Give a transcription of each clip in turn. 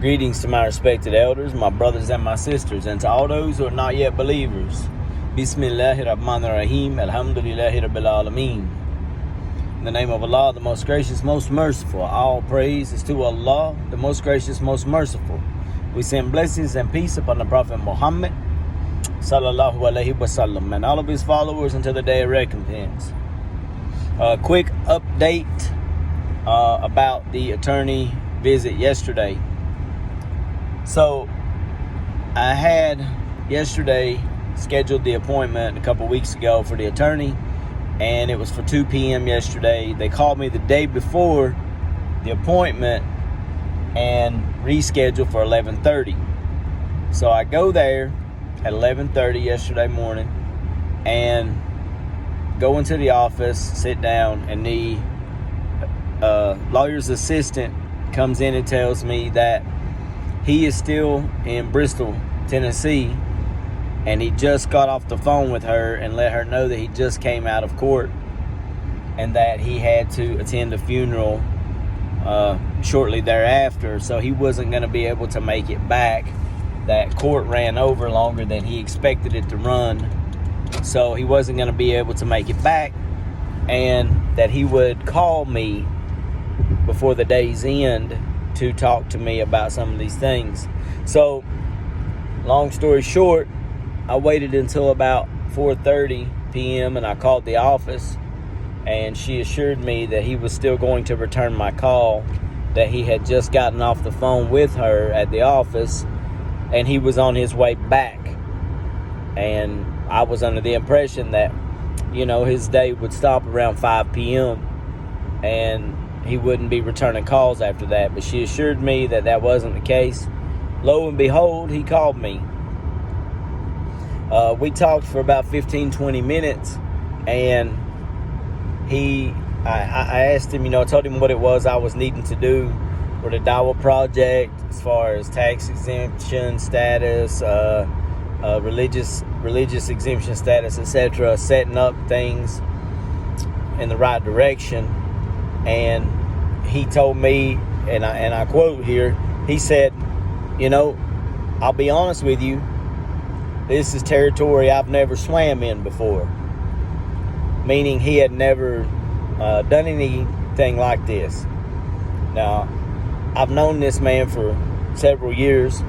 Greetings to my respected elders, my brothers and my sisters, and to all those who are not yet believers. Bismillahir Rahmanir Rahim, Alhamdulillahi Rabbil Alameen. In the name of Allah, the most gracious, most merciful. All praise is to Allah, the most gracious, most merciful. We send blessings and peace upon the Prophet Muhammad, sallallahu alaihi wasallam, and all of his followers until the day of recompense. A quick update about the attorney visit yesterday. So, I had yesterday scheduled the appointment a couple weeks ago for the attorney, and it was for 2 p.m. yesterday. They called me the day before the appointment and rescheduled for 11:30. So I go there at 11:30 yesterday morning and go into the office, sit down, and the lawyer's assistant comes in and tells me that he is still in Bristol, Tennessee, and he just got off the phone with her and let her know that he just came out of court and that he had to attend a funeral shortly thereafter, so he wasn't going to be able to make it back. That court ran over longer than he expected it to run, so he wasn't going to be able to make it back, and that he would call me before the day's end to talk to me about some of these things. So, long story short, I waited until about 4:30 p.m. and I called the office, and she assured me that he was still going to return my call, that he had just gotten off the phone with her at the office and he was on his way back. And I was under the impression that, his day would stop around 5 p.m. and he wouldn't be returning calls after that. But she assured me that that wasn't the case. Lo and behold, he called me. We talked for about 15-20 minutes, and I asked him, I told him what it was I was needing to do for the Dawah project as far as tax exemption status, religious exemption status, etc., setting up things in the right direction. And he told me, and I quote here, he said, I'll be honest with you, this is territory I've never swam in before. Meaning he had never done anything like this. Now, I've known this man for several years,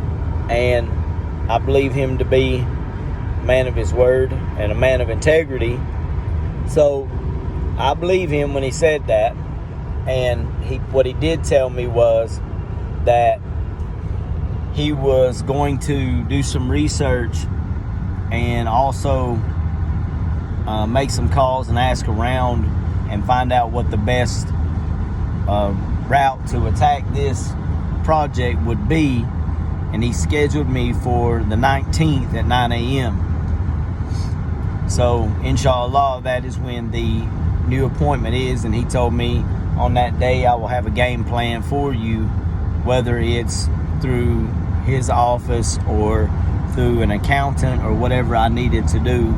and I believe him to be a man of his word and a man of integrity. So, I believe him when he said that. And what he did tell me was that he was going to do some research and also make some calls and ask around and find out what the best route to attack this project would be. And he scheduled me for the 19th at 9 a.m. So, inshallah, that is when the new appointment is. And he told me on that day I will have a game plan for you, whether it's through his office or through an accountant or whatever I needed to do,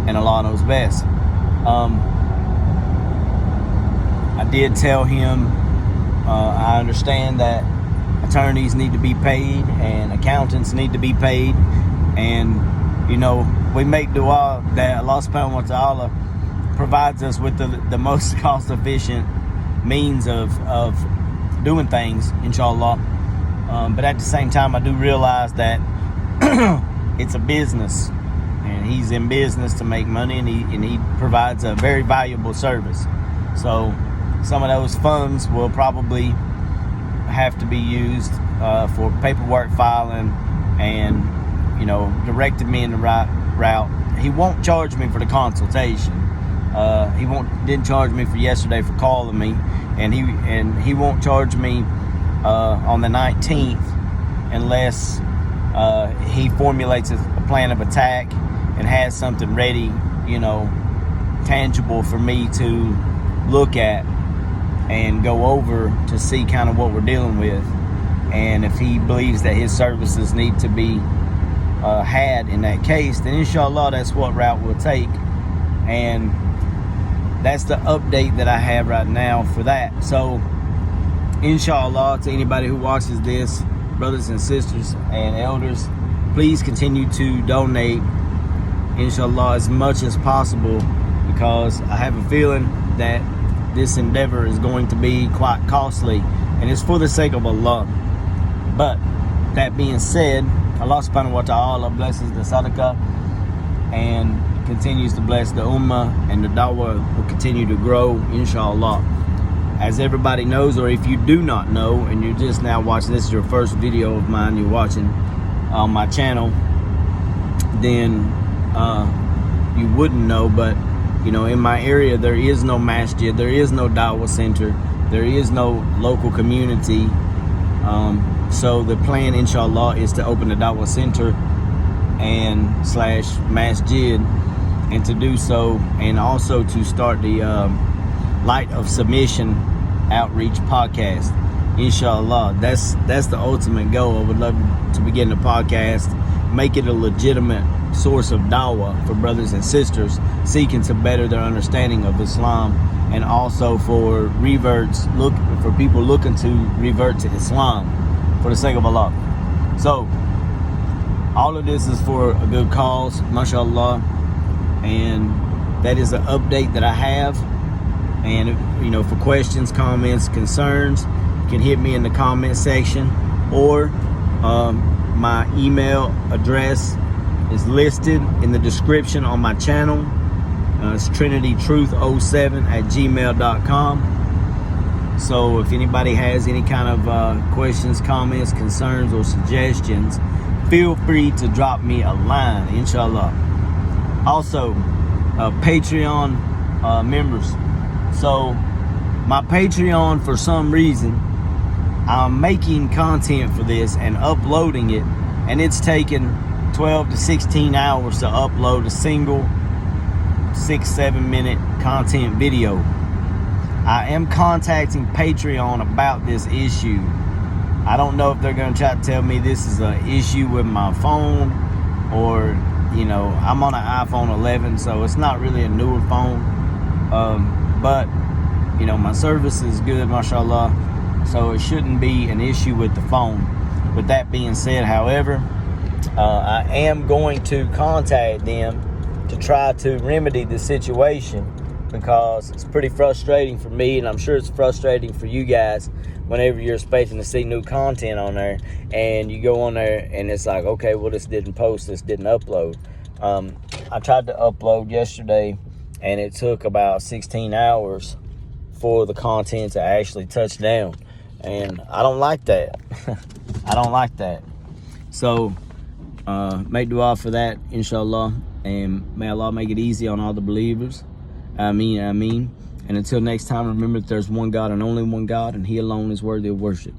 and Allah knows best. I did tell him I understand that attorneys need to be paid and accountants need to be paid, and we make dua that Allah subhanahu wa ta'ala provides us with the most cost efficient means of doing things, inshallah. But at the same time, I do realize that it's a business, and he's in business to make money, and he provides a very valuable service. So some of those funds will probably have to be used for paperwork filing and directing me in the right route. He won't charge me for the consultation. He didn't charge me for yesterday for calling me, and he won't charge me on the 19th unless he formulates a plan of attack and has something ready, tangible for me to look at and go over to see kind of what we're dealing with. And if he believes that his services need to be had in that case, then inshallah that's what route we'll take. And that's the update that I have right now for that. So inshallah, to anybody who watches this, brothers and sisters and elders, please continue to donate, inshallah, as much as possible, because I have a feeling that this endeavor is going to be quite costly, and it's for the sake of Allah. But that being said, Allah subhanahu wa ta'ala blesses the sadaqah and continues to bless the ummah, and the dawah will continue to grow, inshallah. As everybody knows, or if you do not know and you're just now watching, this is your first video of mine you're watching on my channel, then you wouldn't know, but you know, in my area there is no masjid, there is no dawah center, there is no local community. So the plan, inshallah, is to open the dawah center and / masjid, and to do so, and also to start the Light of Submission outreach podcast, inshallah. That's the ultimate goal. I would love to begin the podcast, make it a legitimate source of dawah for brothers and sisters seeking to better their understanding of Islam, and also for for people looking to revert to Islam for the sake of Allah. So all of this is for a good cause, Masha Allah, and that is an update that I have. And you know, for questions, comments, concerns, you can hit me in the comment section, or my email address is listed in the description on my channel. It's trinitytruth07@gmail.com. So if anybody has any kind of questions, comments, concerns, or suggestions, feel free to drop me a line, inshallah. Also, Patreon members. So my Patreon, for some reason, I'm making content for this and uploading it, and it's taken 12 to 16 hours to upload a single 6-7 minute content video. I am contacting Patreon about this issue. I don't know if they're going to try to tell me this is an issue with my phone, or, you know, I'm on an iPhone 11, so it's not really a newer phone. But, you know, my service is good, mashallah, so it shouldn't be an issue with the phone. With that being said, however, I am going to contact them to try to remedy the situation, because it's pretty frustrating for me, and I'm sure it's frustrating for you guys whenever you're expecting to see new content on there, and you go on there and it's like, okay, well, this didn't post, this didn't upload. I tried to upload yesterday, and it took about 16 hours for the content to actually touch down, and I don't like that. I don't like that. So make dua for that, inshallah, and may Allah make it easy on all the believers. Ameen, ameen. And until next time, remember that there's one God and only one God, and He alone is worthy of worship.